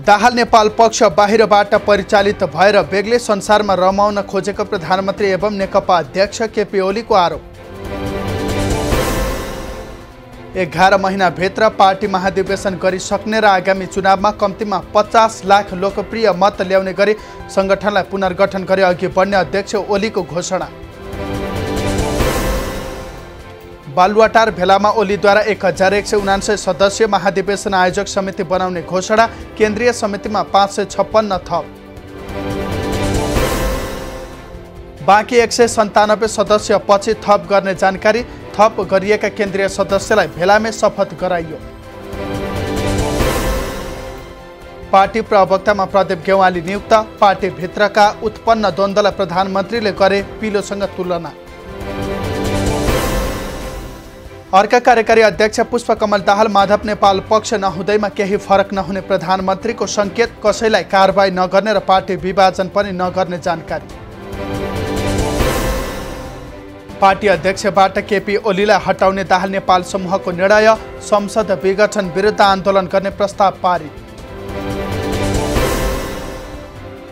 दाहाल नेपाल पक्ष बाहिरबाट परिचालित भएर बेग्लै संसारमा रमाउन खोजेको प्रधानमन्त्री एवं नेकपा अध्यक्ष केपी ओलीको आरोप। 11 महिनाभित्र पार्टी महाधिवेशन गरिसक्ने र आगामी चुनावमा कम्तीमा 50 लाख लोकप्रिय मत ल्याउने गरी संगठनलाई पुनर्गठन गरी अघि बढ्ने अध्यक्ष ओलीको घोषणा। बालुवाटार भेलामा ओलीद्वारा 1179 सदस्यीय महाधिवेशन आयोजक समिति बनाउने घोषणा। केन्द्रीय समितिमा 556 थप। बाँकी 197 सदस्य पछि थप गर्ने जानकारी। थप गरिएका केन्द्रीय सदस्यलाई भेलामै शपथ गराइयो। पार्टी प्रवक्तामा प्रदीप गेवाली नियुक्त। पार्टीभित्रका उत्पन्न द्वन्द्वलाई प्रधानमन्त्रीले गरे पिलोसँग तुलना। अर्का कार्यकारी अध्यक्ष पुष्पकमल दाहाल माधव नेपाल पक्ष नहुँदैमा केही फरक नहुने प्रधानमन्त्रीको संकेत। कसैलाई कारबाही नगर्ने र पार्टी विभाजन पनि नगर्ने जानकारी। पार्टी अध्यक्षबाट केपी ओलीलाई हटाउने दाहाल नेपाल समूहको निर्णय। संसद विघटन विरुद्ध आन्दोलन गर्ने प्रस्ताव पारित।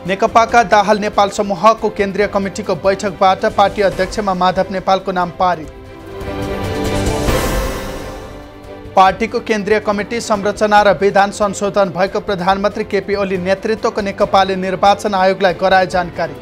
नेकपाका दाहाल नेपाल समूहको केन्द्रीय कमिटीको बैठकबाट पार्टी अध्यक्षमा माधव नेपालको नाम पारित। पार्टीको केन्द्रीय कमिटी संरचना र विधान संशोधन भएको प्रधानमन्त्री केपी ओली नेतृत्वको नेकपाले निर्वाचन आयोगलाई गराए जानकारी।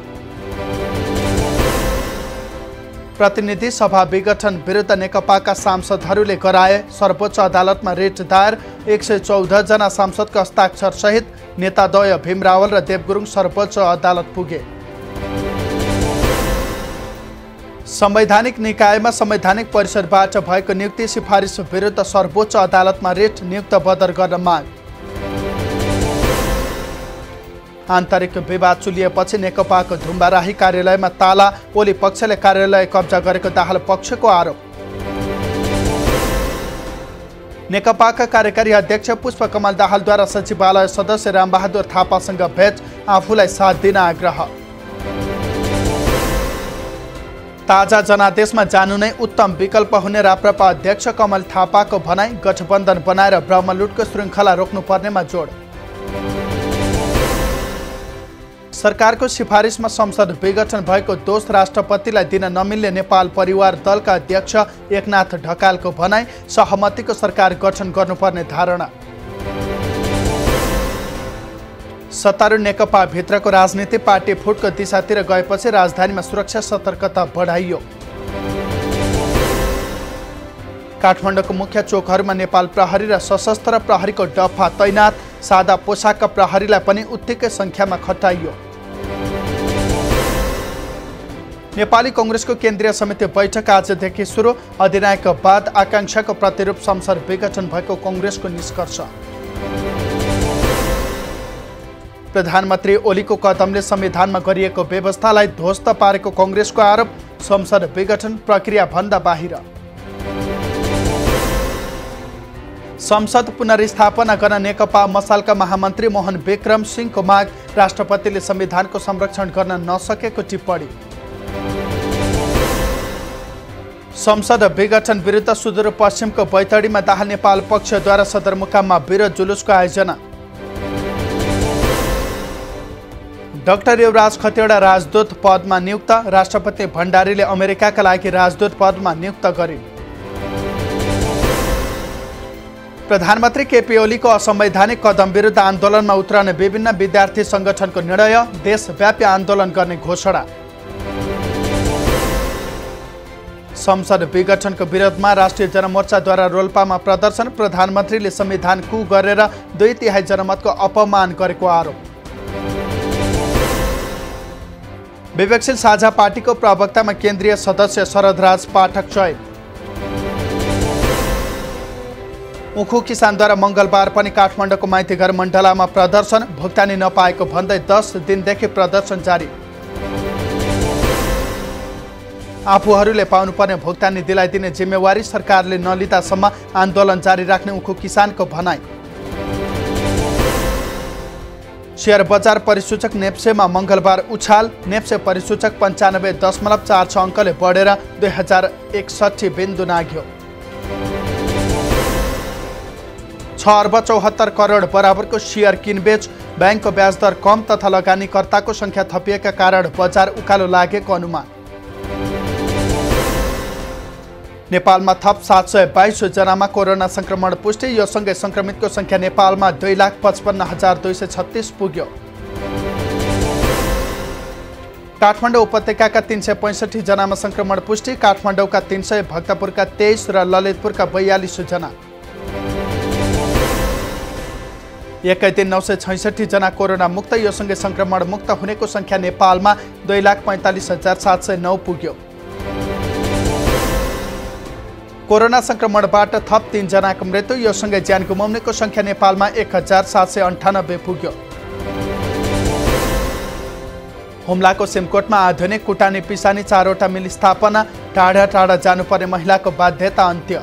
प्रतिनिधि सभा विघटन विरुद्ध नेकपाका सांसदहरूले गराए सर्वोच्च अदालतमा रिट दायर। 114 जना सांसदको हस्ताक्षर सहित नेताद्वय भीम रावल र देव गुरुङ सर्वोच्च अदालत पुगे। संवैधानिक निकायमा संवैधानिक परिषदबाट भएको नियुक्ति सिफारिस विरुद्ध सर्वोच्च अदालतमा रिट। नियुक्त बदर गर्न माग। आन्तरिक विवाद चुलिएपछि नेकपाको धुम्बाराही कार्यालयमा ताला। ओली पक्षले कार्यालय कब्जा गरेको दाहाल पक्षको आरोप। नेकपाका कार्यकारी अध्यक्ष पुष्पकमल दाहालद्वारा सचिवालय सदस्य रामबहादुर थापासँग भेट। आफूलाई साथ दिन आग्रह। ताजा जनादेशमा जानु नै उत्तम विकल्प हुने राप्रपा अध्यक्ष कमल थापाको भनाई। गठबन्धन बनाएर ब्रह्मलुटको श्रृङ्खला रोक्नुपर्नेमा जोड। सरकारको सिफारिसमा संसद विघटन भएको दोष राष्ट्रपतिलाई दिन नमिल्ने नेपाल परिवार दलका अध्यक्ष एकनाथ ढकालको भनाई। सहमतिको सरकार गठन गर्नुपर्ने धारणा। सत्तारूढ नेकपा भित्रको राजनीति। पार्टी फुटको दिशातिर गएपछि राजधानीमा सुरक्षा सतर्कता बढाइयो। काठमाडौँको मुख्य चोकहरूमा नेपाल प्रहरी र सशस्त्र प्रहरीको डफा तैनात। सादा पोसाकका प्रहरीलाई पनि उत्तिकै सङ्ख्यामा खटाइयो। नेपाली कङ्ग्रेसको केन्द्रीय समिति बैठक आजदेखि सुरु। अधिनायकवाद आकांक्षाको प्रतिरूप संसद विघटन भएको कङ्ग्रेसको निष्कर्ष। प्रधानमन्त्री ओलीको कदमले संविधानमा गरिएको व्यवस्थालाई ध्वस्त पारेको कङ्ग्रेसको आरोप। संसद विघटन प्रक्रिया भन्दा बाहिर। संसद पुनर्स्थापना गर्न नेकपा मसालका महामन्त्री मोहन विक्रम सिंहको माग। राष्ट्रपतिले संविधानको संरक्षण गर्न नसकेको टिप्पणी। संसद विघटन विरुद्ध सुदूरपश्चिमको बैतडीमा दाहाल नेपाल पक्षद्वारा सदरमुकाममा विरोध जुलुसको आयोजना। डाक्टर युवराज खतिवडा राजदूत पदमा नियुक्त। राष्ट्रपति भण्डारीले अमेरिकाका लागि राजदूत पदमा नियुक्त गरिन्। प्रधानमन्त्री केपी ओलीको असंवैधानिक कदम विरुद्ध आन्दोलनमा उत्रने विभिन्न विद्यार्थी संगठनको निर्णय। देशव्यापी आन्दोलन गर्ने घोषणा। संसद विघटनको विरोधमा राष्ट्रिय जनमोर्चाद्वारा रोल्पामा प्रदर्शन। प्रधानमन्त्रीले संविधान कु गरेर 2/3 जनमतको अपमान गरेको आरोप। विवेकशील साझा पार्टीको प्रवक्तामा केन्द्रीय सदस्य शरदराज पाठक चयन। उखु किसानद्वारा मङ्गलबार पनि काठमाडौँको माइतीघर मण्डलामा प्रदर्शन। भुक्तानी नपाएको भन्दै 10 दिनदेखि प्रदर्शन जारी। आफूहरूले पाउनुपर्ने भुक्तानी दिलाइदिने जिम्मेवारी सरकारले नलिँदासम्म आन्दोलन जारी राख्ने उखु किसानको भनाई। शेयर बजार परिसूचक नेप्सेमा मङ्गलबार उछाल। नेप्से परिसूचक 95.46 अङ्कले बढेर 2061 बिन्दु नाग्यो। 6,74 करोड बराबरको सेयर किनबेच, ब्याङ्कको ब्याज दर कम तथा लगानीकर्ताको सङ्ख्या थपिएका कारण बजार उकालो लागेको अनुमान। नेपालमा थप 722 जनामा कोरोना संक्रमण पुष्टि, यो सँगै संक्रमितको सङ्ख्या नेपालमा 2,55,236 पुग्यो। काठमाडौँ उपत्यकाका 365 जनामा संक्रमण पुष्टि, काठमाडौँका 300, भक्तपुरका 23 र ललितपुरका 42 जना। एकै दिन 966 जना कोरोना मुक्त, यो सँगै संक्रमण मुक्त हुनेको सङ्ख्या नेपालमा 2,45,709 पुग्यो। कोरोना संक्रमणबाट थप 3 जनाको मृत्यु, यो सँगै ज्यान गुमाउनेको सङ्ख्या नेपालमा 1,798 पुग्यो। हुम्लाको सिमकोटमा आधुनिक कुटानी पिसानी 4वटा मिल स्थापना, टाढा टाढा जानुपर्ने महिलाको बाध्यता अन्त्य।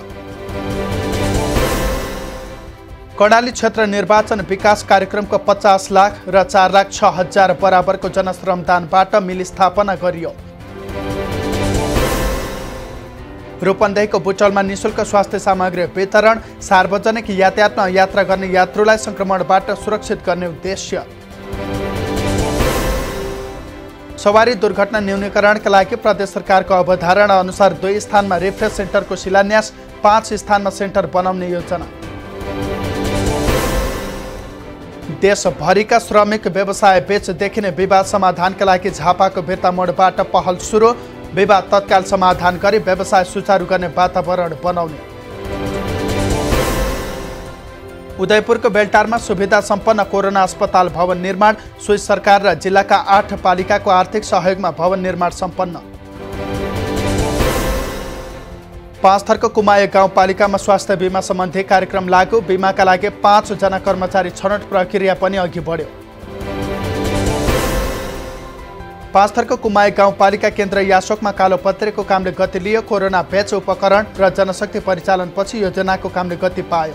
कर्णाली क्षेत्र निर्वाचन विकास कार्यक्रमको 50 लाख र 4,06,000 बराबरको जनश्रमदानबाट मिल स्थापना गरियो। रूपन्देहीको बुटवलमा निःशुल्क स्वास्थ्य सामग्री वितरण, सार्वजनिक यातायातमा यात्रा गर्ने यात्रुलाई संक्रमणबाट सुरक्षित गर्ने उद्देश्य। सवारी दुर्घटना न्यूनीकरणका लागि प्रदेश सरकारको अवधारणा अनुसार 2 स्थानमा रिफ्रेस सेन्टरको शिलान्यास, 5 स्थानमा सेन्टर बनाउने योजना। देशभरिका श्रमिक व्यवसाय बीच देखिने विवाद समाधानका लागि झापाको बिर्ता मोडबाट पहल सुरु, विवाद तत्काल समाधान गरी व्यवसाय सुचारू गर्ने वातावरण बनाउने। उदयपुरको बेलटारमा सुविधा सम्पन्न कोरोना अस्पताल भवन निर्माण, स्विस सरकार र जिल्लाका 8 पालिकाको आर्थिक सहयोगमा भवन निर्माण सम्पन्न। पाँचथरको कुमाई गाउँपालिकामा स्वास्थ्य बिमा सम्बन्धी कार्यक्रम लागू, बिमाका लागि 5 जना कर्मचारी छनौट प्रक्रिया पनि अघि बढ्यो। पाँचथरको कुमाई गाउँपालिका केन्द्र यासोकमा कालोपत्रेको कामले गति लियो, कोरोना बेच उपकरण र जनशक्ति परिचालनपछि योजनाको कामले गति पायो।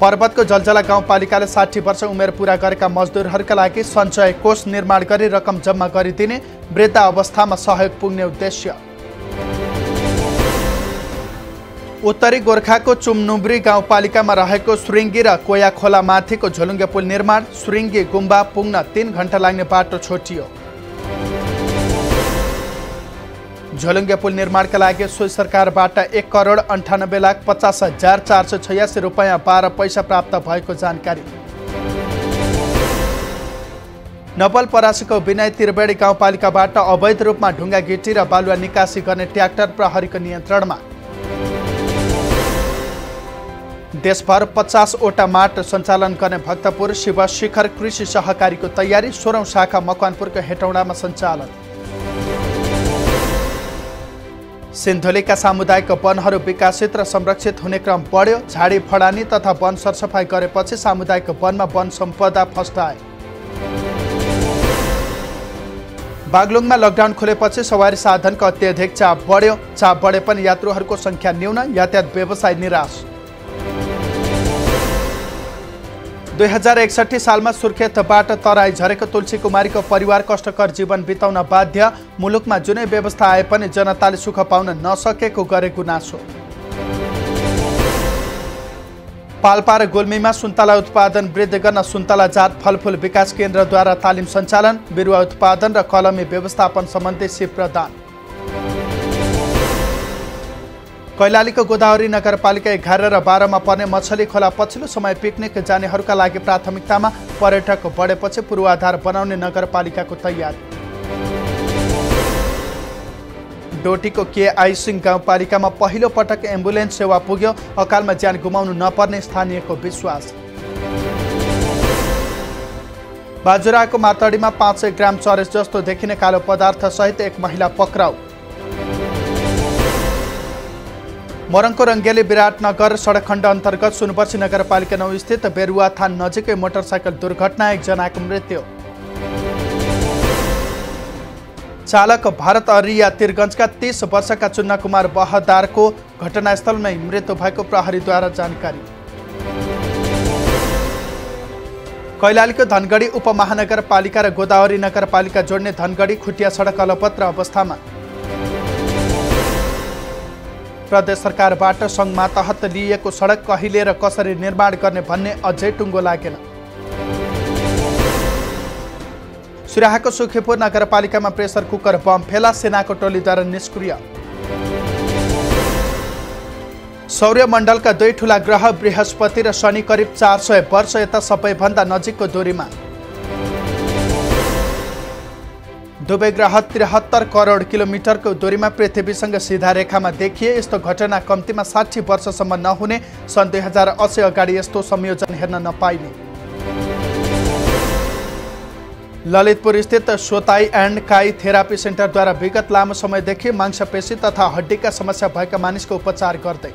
पर्वतको जलजला गाउँपालिकाले 60 वर्ष उमेर पूरा गरेका मजदुरहरूका लागि सञ्चय कोष निर्माण गरी रकम जम्मा गरिदिने, वृद्ध अवस्थामा सहयोग पुग्ने उद्देश्य। उत्तरी गोर्खाको चुमनुब्री गाउँपालिकामा रहेको सुरिङ्गी र कोया खोला माथिको झोलुङ्गे पुल निर्माण, सुरिङ्गी गुम्बा पुग्न 3 घण्टा लाग्ने बाटो छोटियो। झोलुङ्गे पुल निर्माणका लागि स्विस सरकारबाट 1,98,50,486 रुपैयाँ 12 पैसा प्राप्त भएको जानकारी। नवलपरासीको विनय त्रिवेणी गाउँपालिकाबाट अवैध रूपमा ढुङ्गा गिटी र बालुवा निकासी गर्ने ट्र्याक्टर प्रहरीको नियन्त्रणमा। देशभर 50वटा माट सञ्चालन गर्ने भक्तपुर शिव शिखर कृषि सहकारीको तयारी, 16औं शाखा मकवानपुरको हेटौडामा सञ्चालन। सिन्धुलीका सामुदायिक वनहरू विकसित र संरक्षित हुने क्रम बढ्यो, झाडी फडानी तथा वन सरसफाई गरेपछि सामुदायिक वनमा वन सम्पदा फस्टाए। बागलुङमा लकडाउन खुलेपछि सवारी साधनको अत्यधिक चाप बढ्यो, चाप बढे पनि यात्रुहरूको सङ्ख्या न्यून, यातायात व्यवसाय निराश। 2061 सालमा सुर्खेतबाट तराई झरेको तुलसी कुमारीको परिवार कष्टकर जीवन बिताउन बाध्य, मुलुकमा जुनै व्यवस्था आए पनि जनताले सुख पाउन नसकेको गरे गुनासो। पाल्पा र गुल्मीमा सुन्तला उत्पादन वृद्धि गर्न सुन्तला जात फलफुल विकास केन्द्रद्वारा तालिम सञ्चालन, बिरुवा उत्पादन र कलमी व्यवस्थापन सम्बन्धी सिप प्रदान। कैलालीको गोदावरी नगरपालिका 11 र 12 मा पर्ने मछली खोला पछिल्लो समय पिकनिक जानेहरूका लागि प्राथमिकतामा, पर्यटक बढेपछि पूर्वाधार बनाउने नगरपालिकाको तयारी। डोटीको केआई सिंह गाउँपालिकामा पहिलो पटक एम्बुलेन्स सेवा पुग्यो, अकालमा ज्यान गुमाउनु नपर्ने स्थानीयको विश्वास। बाजुराको मातडीमा 500 ग्राम चरेस जस्तो देखिने कालो पदार्थ सहित एक महिला पक्राउ। मोरङको रङ्गेली विराटनगर सडक खण्ड अन्तर्गत सुनवर्सी नगरपालिका 9 स्थित बेरुवा थान नजिकै मोटरसाइकल दुर्घटना, 1 जनाको मृत्यु। चालक भारत अरिया तिरगञ्जका 30 वर्षका चुन्ना कुमार बहदारको घटनास्थलमै मृत्यु भएको प्रहरीद्वारा जानकारी। कैलालीको धनगढी उपमहानगरपालिका र गोदावरी नगरपालिका जोड्ने धनगढी खुटिया सडक अलपत्र अवस्थामा। प्रदेश सरकारबाट सङ्घ मातहत लिइएको सडक कहिले र कसरी निर्माण गर्ने भन्ने अझै टुङ्गो लागेन। सिराहाको सुखीपुर नगरपालिकामा प्रेसर कुकर बम फेला, सेनाको टोलीद्वारा निष्क्रिय। सौर्यमण्डलका दुई ठूला ग्रह बृहस्पति र शनि करिब 400 वर्ष यता सबैभन्दा नजिकको दूरीमा। दुवै ग्रह 73 करोड किलोमिटरको दूरीमा पृथ्वीसँग सिधा रेखामा देखिए। यस्तो घटना कम्तीमा 60 वर्षसम्म नहुने, सन् 2080 अगाडि यस्तो संयोजन हेर्न नपाइने। ललितपुर स्थित सोताई एन्ड काई थेरापी सेन्टरद्वारा विगत लामो समयदेखि मांसपेशी तथा हड्डीका समस्या भएका मानिसको उपचार गर्दै